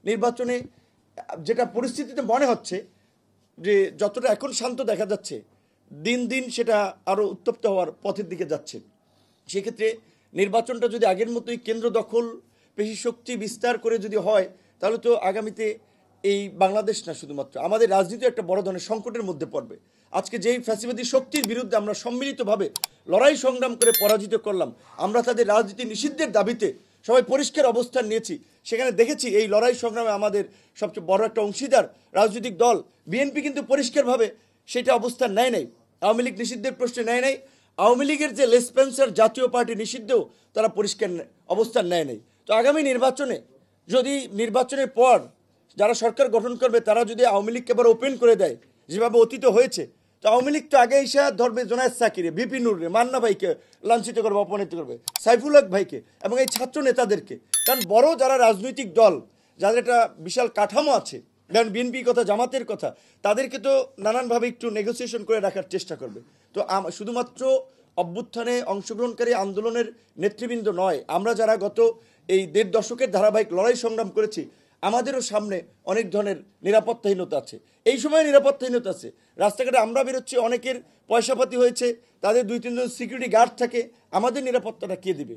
নির্বাচনে যেটা পরিস্থিতিতে মনে হচ্ছে যে যতটা এখন শান্ত দেখা যাচ্ছে, দিন দিন সেটা আরও উত্তপ্ত হওয়ার পথের দিকে যাচ্ছে। সেক্ষেত্রে নির্বাচনটা যদি আগের মতোই কেন্দ্র দখল, পেশি শক্তি বিস্তার করে যদি হয়, তাহলে তো আগামীতে এই বাংলাদেশ না, শুধুমাত্র আমাদের রাজনীতি একটা বড় ধরনের সংকটের মধ্যে পড়বে। আজকে যেই ফ্যাসিবাদী শক্তির বিরুদ্ধে আমরা সম্মিলিতভাবে লড়াই সংগ্রাম করে পরাজিত করলাম, আমরা তাদের রাজনীতি নিষিদ্ধের দাবিতে সবাই পরিষ্কার অবস্থান নিয়েছি। সেখানে দেখেছি এই লড়াই সংগ্রামে আমাদের সবচেয়ে বড় একটা অংশীদার রাজনৈতিক দল বিএনপি কিন্তু পরিষ্কারভাবে সেটা অবস্থান নেয় নাই। আওয়ামী লীগ নিষিদ্ধের প্রশ্নে নেয় নাই। আওয়ামী লীগের যে লেসপেন্সার জাতীয় পার্টি নিষিদ্ধেও তারা পরিষ্কার অবস্থান নেয় নাই। তো আগামী নির্বাচনে যদি নির্বাচনের পর যারা সরকার গঠন করবে তারা যদি আওয়ামী লীগকে এবার ওপেন করে দেয়, যেভাবে অতীত হয়েছে, তো আওয়ামী লীগ তো আগে এসে ধরবে জোনায়েদ সাকিরে, বিপি নুররে, মান্না ভাইকে লাঞ্ছিত করবে, অপমানিত করবে, সাইফুল হক ভাইকে এবং এই ছাত্র নেতাদেরকে। কারণ বড় যারা রাজনৈতিক দল, যাদের একটা বিশাল কাঠামো আছে, যেমন বিএনপি কথা, জামাতের কথা, তাদেরকে তো নানানভাবে একটু নেগোসিয়েশন করে রাখার চেষ্টা করবে। তো শুধুমাত্র অভ্যুত্থানে অংশগ্রহণকারী আন্দোলনের নেতৃবৃন্দ নয়, আমরা যারা গত এই 1.5 দশকের ধারাবাহিক লড়াই সংগ্রাম করেছি, আমাদেরও সামনে অনেক ধরনের নিরাপত্তাহীনতা আছে। এই সময় নিরাপত্তাহীনতা আছে। রাস্তাঘাটে আমরা বেরোচ্ছি, অনেকের পয়সাপাতি হয়েছে, তাদের 2-3 জন সিকিউরিটি গার্ড থাকে, আমাদের নিরাপত্তাটা কে দিবে?